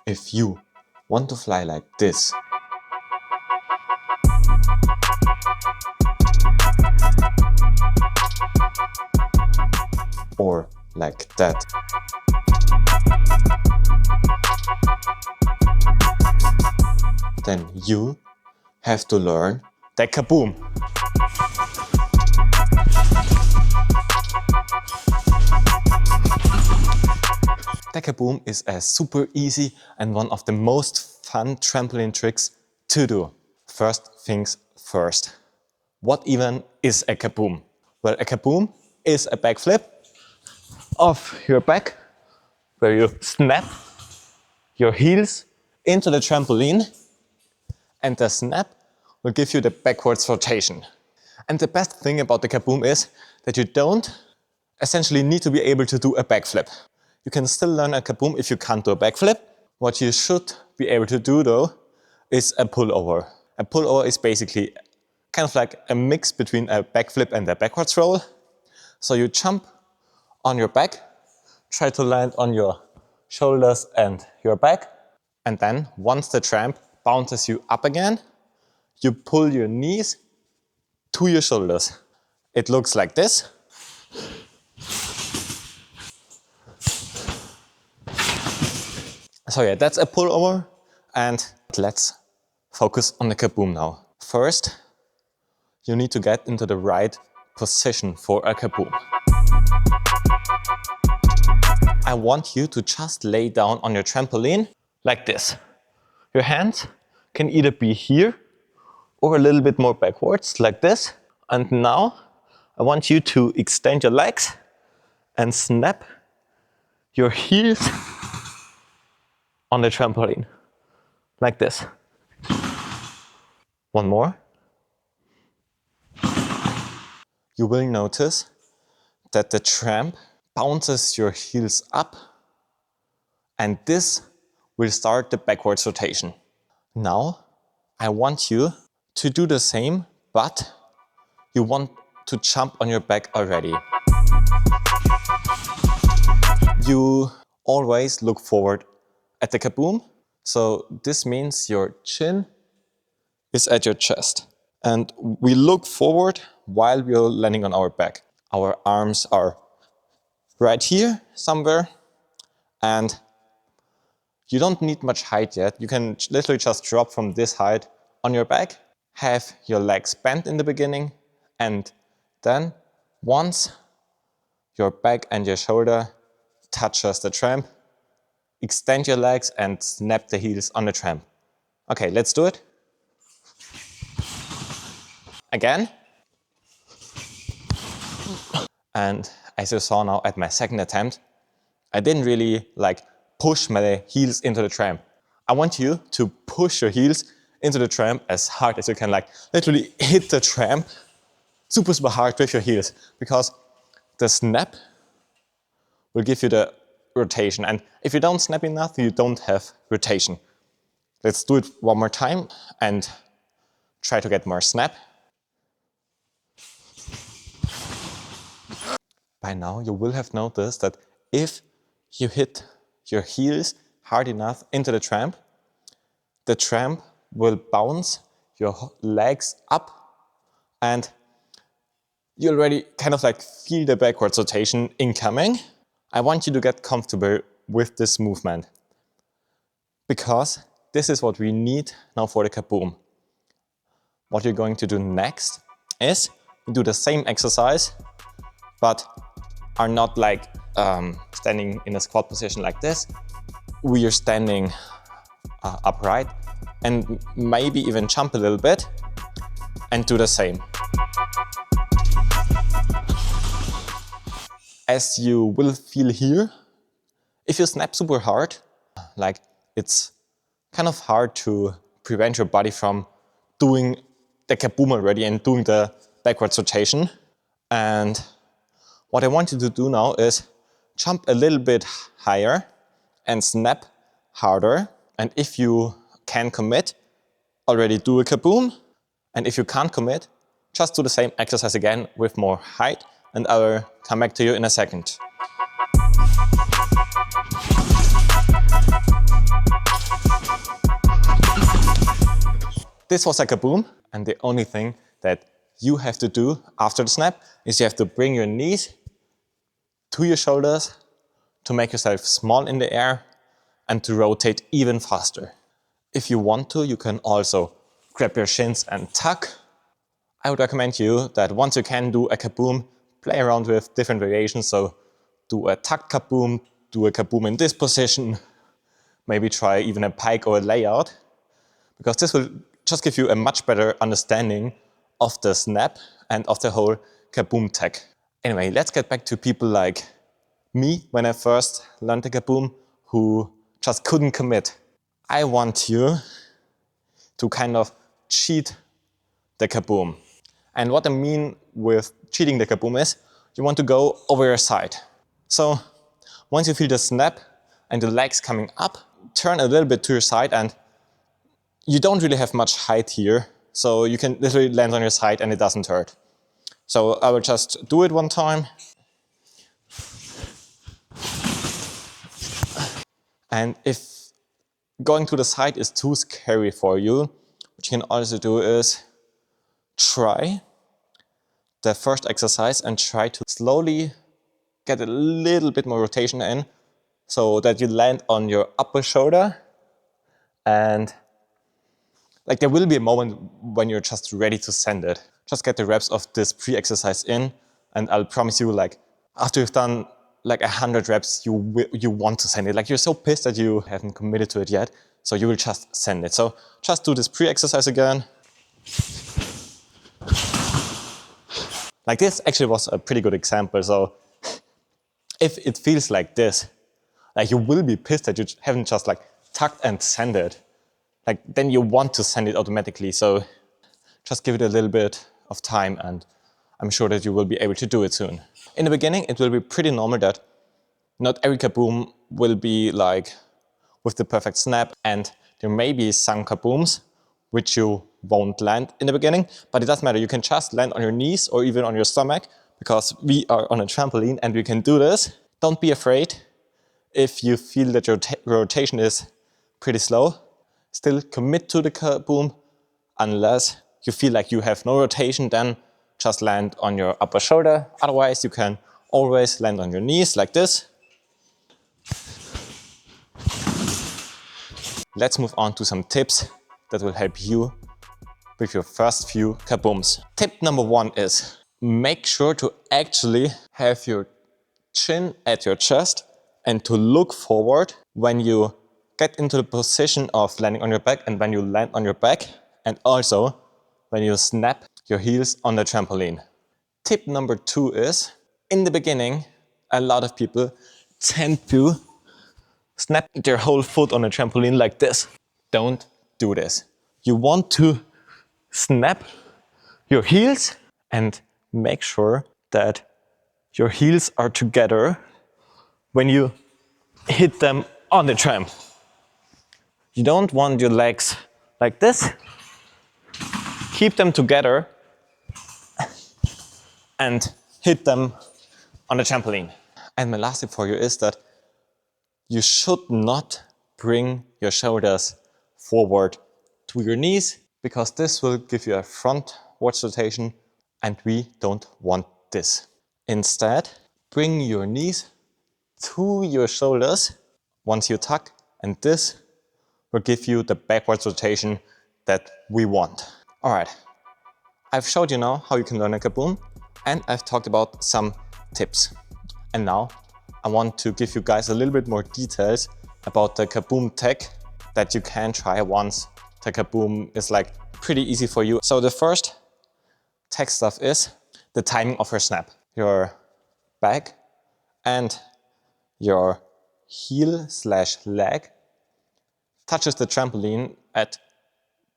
If you want to fly like this, or like that, then you have to learn the Kaboom. The Kaboom is a super easy and one of the most fun trampoline tricks to do. First things first. What even is a Kaboom? Well, a Kaboom is a backflip of your back where you snap your heels into the trampoline, and the snap will give you the backwards rotation. And the best thing about the Kaboom is that you don't essentially need to be able to do a backflip. You can still learn a Kaboom if you can't do a backflip. What you should be able to do though is a pullover. A pullover is basically kind of like a mix between a backflip and a backwards roll. So you jump on your back, try to land on your shoulders and your back, and then once the tramp bounces you up again, you pull your knees to your shoulders. It looks like this. So yeah, that's a pullover, and let's focus on the Kaboom now. First, you need to get into the right position for a Kaboom. I want you to just lay down on your trampoline like this. Your hands can either be here or a little bit more backwards like this. And now I want you to extend your legs and snap your heels on the trampoline, like this. One more. You will notice that the tramp bounces your heels up, and this will start the backwards rotation. Now, I want you to do the same, but you want to jump on your back already. You always look forward at the Kaboom, so this means your chin is at your chest. And we look forward while we are landing on our back. Our arms are right here somewhere, and you don't need much height yet. You can literally just drop from this height on your back, have your legs bent in the beginning, and then once your back and your shoulder touches the tramp, extend your legs and snap the heels on the tramp. Okay, let's do it. Again. And as you saw now at my second attempt, I didn't really push my heels into the tramp. I want you to push your heels into the tramp as hard as you can, literally hit the tramp super, super hard with your heels, because the snap will give you the rotation. And if you don't snap enough, you don't have rotation. Let's do it one more time and try to get more snap. By now you will have noticed that if you hit your heels hard enough into the tramp will bounce your legs up, and you already kind of feel the backwards rotation incoming. I want you to get comfortable with this movement, because this is what we need now for the Kaboom. What you're going to do next is you do the same exercise, but are not standing in a squat position like this. We are standing upright, and maybe even jump a little bit and do the same. As you will feel here, if you snap super hard, it's kind of hard to prevent your body from doing the Kaboom already and doing the backwards rotation. And what I want you to do now is jump a little bit higher and snap harder. And if you can commit, already do a Kaboom. And if you can't commit, just do the same exercise again with more height, and I will come back to you in a second. This was a kaboom, and the only thing that you have to do after the snap is you have to bring your knees to your shoulders to make yourself small in the air and to rotate even faster. If you want to, you can also grab your shins and tuck. I would recommend you that once you can do a kaboom, play around with different variations. So do a tucked kaboom, do a kaboom in this position, maybe try even a pike or a layout, because this will just give you a much better understanding of the snap and of the whole kaboom tech. Anyway, let's get back to people like me when I first learned the kaboom who just couldn't commit. I want you to kind of cheat the kaboom. And what I mean with cheating the kaboom is you want to go over your side. So once you feel the snap and the legs coming up, turn a little bit to your side, and you don't really have much height here. So you can literally land on your side and it doesn't hurt. So I will just do it one time. And if going to the side is too scary for you, what you can also do is try the first exercise and try to slowly get a little bit more rotation in so that you land on your upper shoulder, and like there will be a moment when you're just ready to send it. Just get the reps of this pre-exercise in, and I'll promise you, like after you've done like 100 reps, you want to send it. Like you're so pissed that you haven't committed to it yet, so you will just send it. So just do this pre-exercise again. Like this actually was a pretty good example. So if it feels like this, like you will be pissed that you haven't just like tucked and sent it. Like then you want to send it automatically. So just give it a little bit of time, and I'm sure that you will be able to do it soon. In the beginning, it will be pretty normal that not every kaboom will be like with the perfect snap, and there may be some kabooms which you won't land in the beginning, but it doesn't matter. You can just land on your knees or even on your stomach, because we are on a trampoline and we can do this. Don't be afraid if you feel that your rotation is pretty slow. Still commit to the kaboom. Unless you feel like you have no rotation, then just land on your upper shoulder. Otherwise, you can always land on your knees like this. Let's move on to some tips that will help you with your first few kabooms. Tip number 1 is make sure to actually have your chin at your chest and to look forward when you get into the position of landing on your back and when you land on your back, and also when you snap your heels on the trampoline. Tip number 2 is, in the beginning, a lot of people tend to snap their whole foot on a trampoline like this. Don't do this. You want to snap your heels and make sure that your heels are together when you hit them on the tram. You don't want your legs like this. Keep them together and hit them on the trampoline. And my last tip for you is that you should not bring your shoulders forward to your knees, because this will give you a frontwards rotation and we don't want this. Instead, bring your knees to your shoulders once you tuck, and this will give you the backwards rotation that we want. Alright, I've showed you now how you can learn a kaboom, and I've talked about some tips. And now I want to give you guys a little bit more details about the kaboom tech that you can try once the kaboom is like pretty easy for you. So the first tech stuff is the timing of your snap. Your back and your heel/leg touches the trampoline at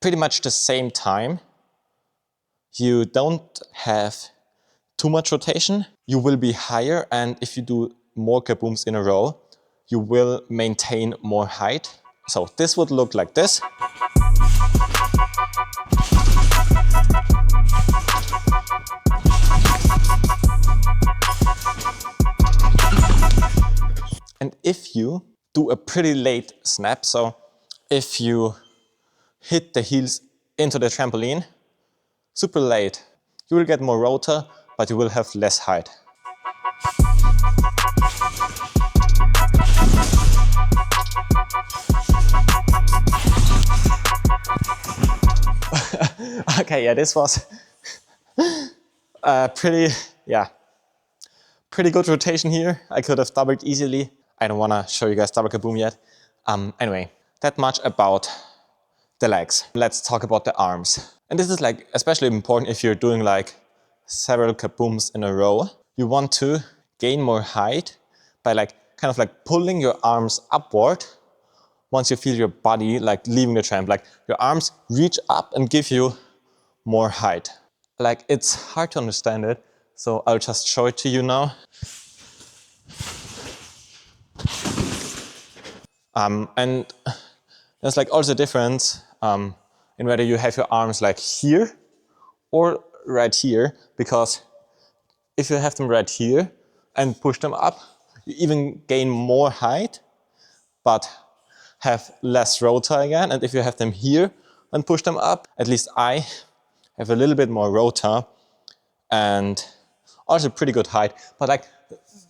pretty much the same time. You don't have too much rotation. You will be higher, and if you do more kabooms in a row, you will maintain more height. So this would look like this. And if you do a pretty late snap, so if you hit the heels into the trampoline, super late. You will get more rotor, but you will have less height. Okay, yeah, this was pretty good rotation here. I could have doubled easily. I don't want to show you guys double kaboom yet. Anyway, that much about the legs. Let's talk about the arms. And this is like especially important if you're doing like several kabooms in a row. You want to gain more height by like kind of like pulling your arms upward once you feel your body like leaving the tramp. Like your arms reach up and give you more height. Like it's hard to understand it, so I'll just show it to you now. And there's like also a difference in whether you have your arms like here or right here, because if you have them right here and push them up, you even gain more height, but have less rotor again. And if you have them here and push them up, at least I have a little bit more rotor and also pretty good height. But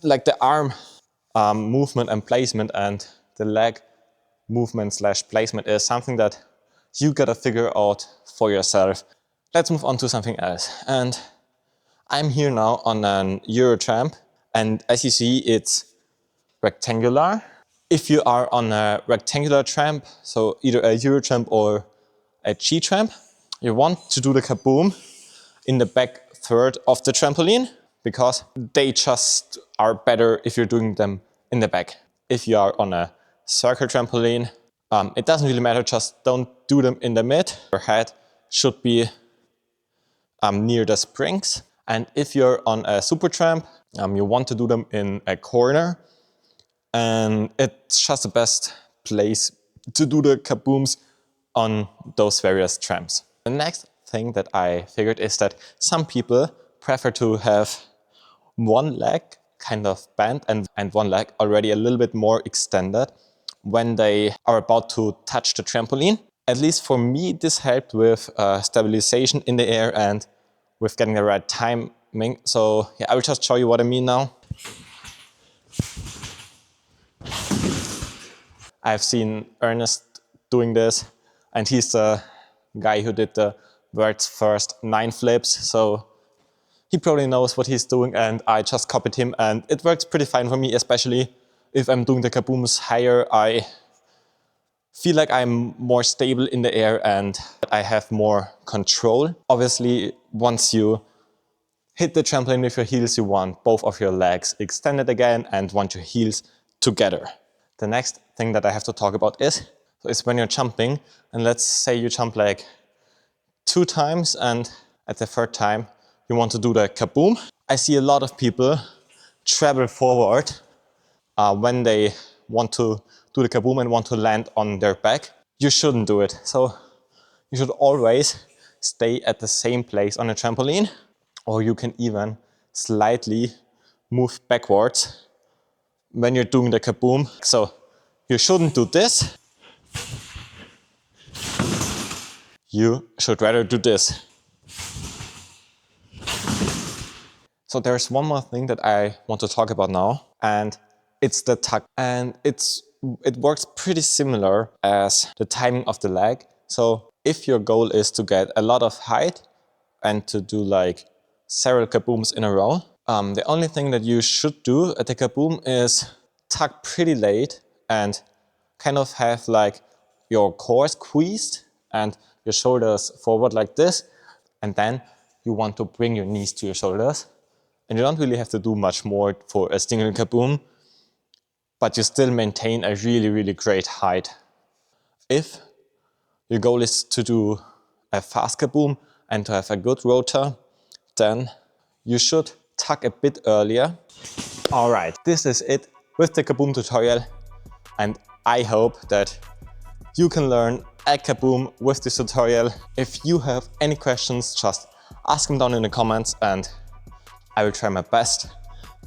like the arm movement and placement and the leg movement slash placement is something that you gotta figure out for yourself. Let's move on to something else. And I'm here now on an Euro tramp, and as you see, it's rectangular. If you are on a rectangular tramp, so either a Euro tramp or a G tramp, you want to do the kaboom in the back third of the trampoline, because they just are better if you're doing them in the back. If you are on a circle trampoline, it doesn't really matter, just don't do them in the mid. Your head should be near the springs. And if you're on a super tramp, you want to do them in a corner, and it's just the best place to do the kabooms on those various tramps. The next thing that I figured is that some people prefer to have one leg kind of bent and one leg already a little bit more extended when they are about to touch the trampoline. At least for me, this helped with stabilization in the air and with getting the right timing. So yeah, I will just show you what I mean now. I've seen Ernest doing this, and he's the guy who did the world's first 9 flips. So he probably knows what he's doing, and I just copied him, and it works pretty fine for me, especially if I'm doing the kabooms higher. I feel like I'm more stable in the air and I have more control. Obviously, once you hit the trampoline with your heels, you want both of your legs extended again and want your heels together. The next thing that I have to talk about is when you're jumping, and let's say you jump like 2 times and at the 3rd time you want to do the kaboom. I see a lot of people travel forward when they want to do the kaboom and want to land on their back. You shouldn't do it. So you should always stay at the same place on a trampoline, or you can even slightly move backwards when you're doing the kaboom. So you shouldn't do this. You should rather do this. So there's one more thing that I want to talk about now, and it's the tuck. And it works pretty similar as the timing of the leg. So if your goal is to get a lot of height and to do like several kabooms in a row, the only thing that you should do at the kaboom is tuck pretty late and kind of have like your core squeezed and your shoulders forward like this. And then you want to bring your knees to your shoulders. And you don't really have to do much more for a single kaboom, but you still maintain a really, really great height. If your goal is to do a fast kaboom and to have a good rotor, then you should tuck a bit earlier. All right, this is it with the kaboom tutorial, and I hope that you can learn a kaboom with this tutorial. If you have any questions, just ask them down in the comments and I will try my best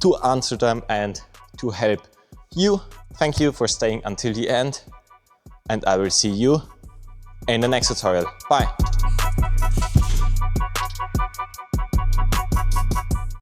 to answer them and to help you. Thank you for staying until the end, and I will see you in the next tutorial. Bye!